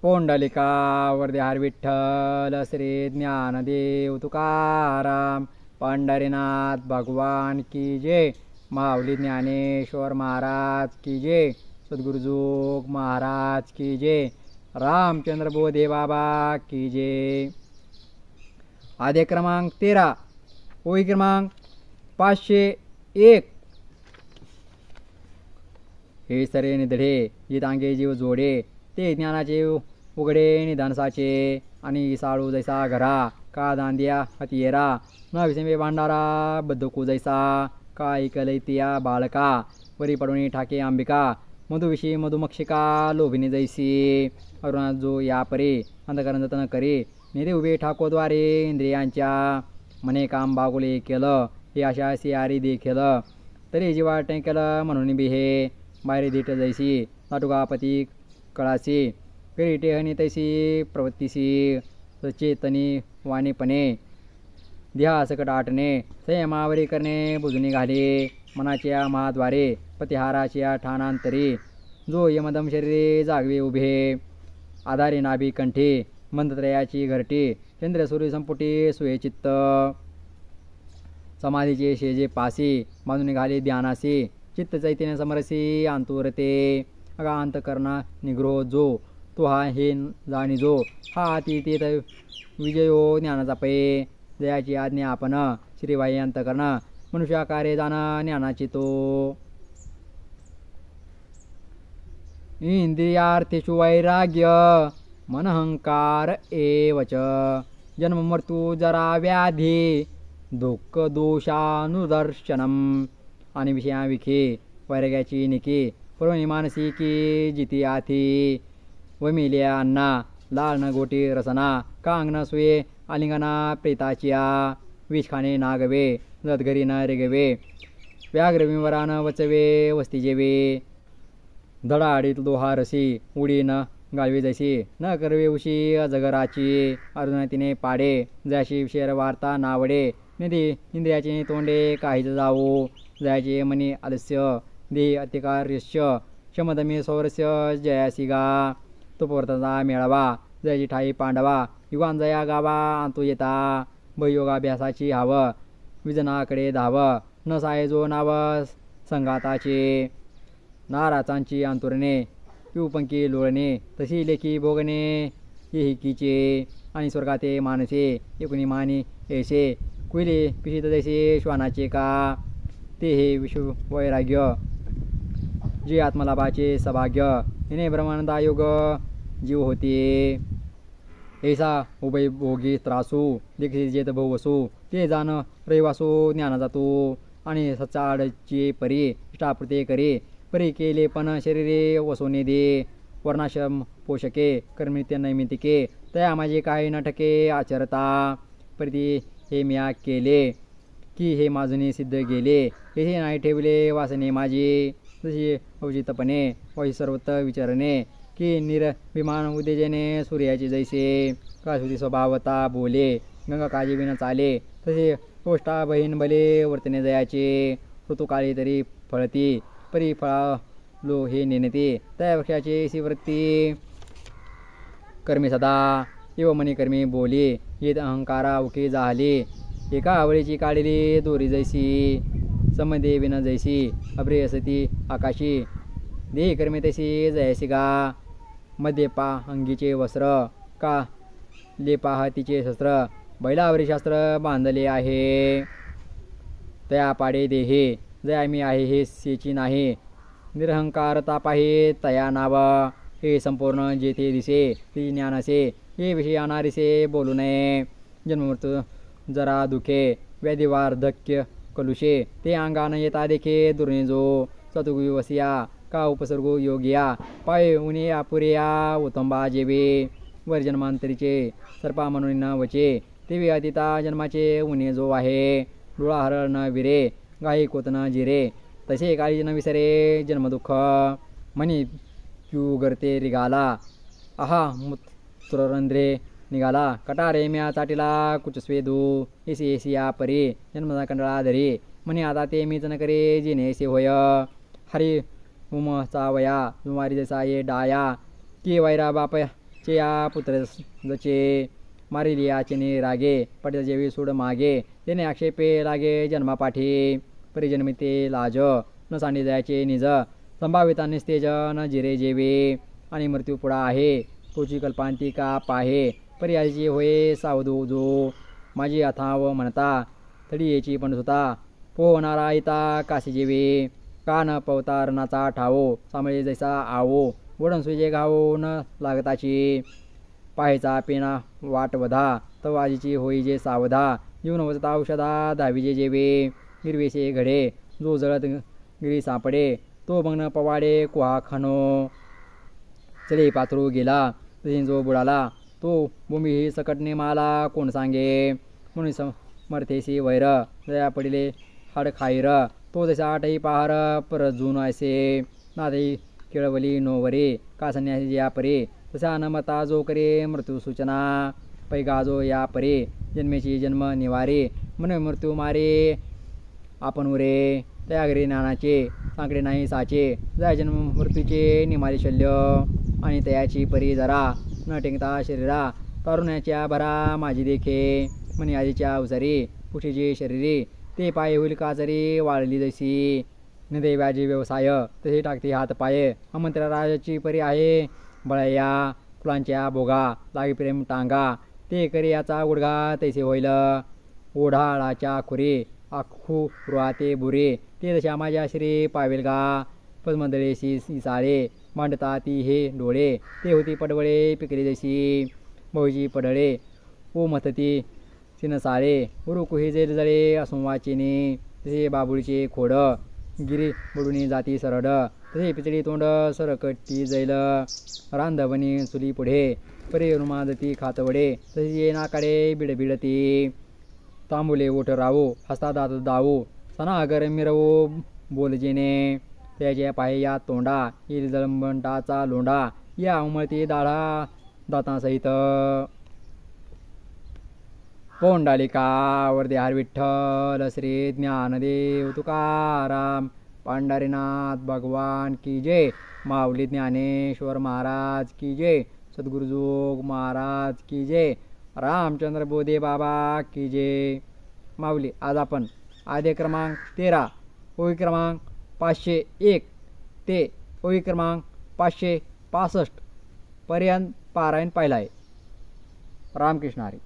पोंडलिका वरदेहार विठ्ठल श्री ज्ञानदेव तुकाराम पंढरीनाथ भगवान की जय। माऊली ज्ञानेश्वर महाराज की जय। सद्गुरुजोग महाराज की जय। रामचंद्र बोधे बाबा की जय। आद्य क्रमांक 13 ओळी क्रमांक 501। हे सरे निधडे जितांगे जीव जोडे ते ज्ञानाचे उघडे निधानसाचे आणि साळू जैसा घरा का दांदिया हतियेरा न विसंबे भांडारा बद्धकू जैसा का ऐकलैतिया बाळका वरी पडून ठाके अंबिका मधुविषयी मधुमक्षिका लोभिनी जैसी अरुणा जो या परे अंधकरण जतन करे नेते उभे ठाकोद्वारे इंद्रियांच्या मने काम बागोले केलं हे आशा सियारी देखील तरी जीवा केलं म्हणून बी हे बाहेर देठ जैसी नाटुकापती कळासी पेरी टेहनी तैसी प्रवृत्तीसी सचेतनी वाणीपणे ध्या सकट आटणे संयमावरी करणे बुजून घाले मनाच्या महाद्वारे पतिहाराच्या ठाणांतरी जो यमदम शरीरे जागवे उभे आधारे नाभी कंठी मंदत्रयाची घरटी चंद्रसूर्य संपुटी सुये चित्त समाधीचे शेजे पासी बांधून घाले ध्यानासी चित्त चैतन्य समरसी अंतुरते अगा अंतकरणा निग्रह जो तो हा हे जाणीजो हा अतिथेत विजयो ज्ञानाचा पै जयाची आज्ञा आपण श्रीवाई अंतकरण मनुष्याकारे जाण ज्ञानाची तो इंद्रियार्थेषु वैराग्य मनहंकार एवच जन्म मृत्यू जरा व्याधी दुःख दोषानुदर्शनम आणि विषयाविखे वैराग्याची निकी पर्वणी मानसिकी जिती आथी वमिल्या अन्ना लाल न गोटी रसना कांग न सुये आलिंगना प्रेताचिया विष खाणे नागवे जतघरी न रेगवे व्याघ्र विवरान वचवे वस्ती जेवे धडाडीत लोहा रसी उडी न गाळवी जैसी न करवे उशी अजगराची अर्जुन तिने पाडे जयाशी विषय वार्ता नावडे निधी इंद्रियाचे तोंडे काहीच जावो जयाचे मनी आलस्य देह अतिकार्यस्य शमदमी सौरस्य जयासी गा तुपवर्ताचा मेळावा जयाची ठाई पांडवा युगान जया गावा अंतू येता भयोगाभ्यासाची हाव विजनाकडे धाव न साय जो नाव संगाताचे नाराचांची अंतुरणे पिवपंकी लोळणे तशी लेखी भोगणे येहिकीचे आणि स्वर्गाते मानसे एकुणी मानी ऐसे कुइले पिशित जैसे श्वानाचे का ते हे विश्व वैराग्य जे आत्मलाभाचे सभाग्य हिने ब्रह्मानंदा योग जीव होते ऐसा उभयभोगी त्रासू देखील जेत बहुवसू ते जाण रहिवासू ज्ञाना जातो आणि सचाडचे परी इष्टाप्रते करे परी केले पण शरीरे वसोने दे वर्णाश्रम पोषके कर्मित्य नैमितिके तया माझे काही नटके आचरता परी हे म्या केले की हे माझुनी सिद्ध गेले हे नाही ठेवले वासने माझी जशी अवचितपणे वही सर्वत्र विचारणे की निर्भिमान उद्देजने सूर्याची जैसे कासुदी स्वभावता बोले गंगा काळजी विना चाले तसे गोष्टा बहीण भले वर्तने जयाचे ऋतुकाळी तरी फळती परी फळा लो हे नेनते त्या वृक्षाचे शिवृत्ती कर्मी सदा एव मनी कर्मी बोले येत अहंकारा उके जाहले एका आवळीची काढली दोरी जैसी समदे विना जैसी अभ्रेयसती आकाशी देही कर्मे तैसी जयसी गा मध्ये पा अंगीचे वस्त्र का लेपाह तिचे शस्त्र बैलावरी शास्त्र बांधले आहे तया पाडे देहे जया मी आहे हे सेची नाही निरहंकार ताप आहे तया नाव हे संपूर्ण जेथे दिसे ती ज्ञान असे हे विषय अनारिसे बोलू नये जन्ममृत्यू जरा दुखे व्याधी वार्धक्य कलुषे ते अंगान येता देखे दुर्निजो चतुर्गुई वसिया का उपसर्गो योगिया पाय उनी अपुरिया उतंबा जेवे वर जन्मांतरीचे सर्पा म्हणून न वचे तेवी अतिता जन्माचे उणे जो आहे डोळा हरळ न विरे गाई कोत न जिरे तसे काळी न विसरे जन्मदुःख मनी क्यू गरते रिगाला आहा मूत्ररंध्रे निघाला कटारे म्या चाटीला कुचस्वेदू एसी एसिया परी जन्मदा कंडळा धरी म्हणे आता ते मीच न करे जिनेसे होय हरी उमचा वया जुमारी जसा ये डाया की वैरा बाप चेया पुत्र जचे मारिलियाचेने रागे पटित जेवी सोड मागे तेने आक्षेपे लागे जन्मापाठी परिजन्मिते लाज न सांडी जायचे निज संभाविता निस्तेज न जिरे जेवे आणि मृत्यू पुढा आहे तोची कल्पांतिका पाहे पर्यायची होय सावधू जो माझी अथाव म्हणता तडीयेची पण सुता पोहणारा इता काशी जेवे कान पवतारणाचा ठावो सामळे जैसा आवो वडन सुजे घावो न लागताची पाहायचा पेना वाट वधा तवाजीची होई जे सावधा जीवन वचता औषधा धावीजे जेवे हिरवेसे घडे जो जळत गिरी सापडे तो बघणं पवाडे कुहा खानो चढे पाथरू गेला तसे जो बुडाला तो भूमी ही सकटने माला कोण सांगे म्हणून समर्थेसी वैर दया पडिले हाड खाईर तो जसा आठही पहार परजून ऐसे नादई केळवली नोवरे का संन्यासी या परे तसा नमता जो करे मृत्यू सूचना पैगा जो या परे जन्मेची जन्म निवारे मन मृत्यू मारे आपण उरे त्या घरी ज्ञानाचे सांकडे नाही साचे जाय जन्म मृत्यूचे निमाले शल्य आणि तयाची परी जरा न टेंगता शरीरा तारुण्याच्या भरा माझी देखे म्हणे आजीच्या अवसरी पुशीचे शरीरी ते पाय होईल काजरी वाळली जशी निदैव्याजी व्यवसाय तसे टाकते हात पाय अमंत्र राजाची परी आहे बळया फुलांच्या बोगा लागी प्रेम टांगा ते करी याचा गुडघा तैसे होईल ओढाळाच्या खुरी आखू रुहाते बुरे ते दशा माझ्या श्री पावेल गा पद्मदळेशी साळे मांडता ती हे डोळे ते होती पडवळे पिकली जशी बहुजी पडळे ओ मथती सिनसाळे उरुकुही जेल जळे असंवाचिनी तसे बाबुळीचे खोड गिरी बुडुनी जाती सरड तसे पिचडी तोंड सरकटी जैल रांधवणी चुली पुढे परे रुमादती खातवडे तसे ये नाकाडे बिडबिडती तांबुले ओठ रावो हस्ता दात दावो सनागर मिरवो बोलजेने त्याच्या पाय या तोंडा येईल जळंबंटाचा लोंढा या उमळती दाढा दातांसहित पोंडालिका वरदे हर विठ्ठल श्री ज्ञानदेव तुकाराम पंढरीनाथ भगवान की जय माऊली ज्ञानेश्वर महाराज की जय सद्गुरुजोग महाराज की जय रामचंद्र बोधे बाबा की जय माऊली आज आपण आद्य क्रमांक 13 ओळी क्रमांक 501 ते ओळी क्रमांक 565 पर्यंत पारायण पाहिला आहे. रामकृष्ण हरी.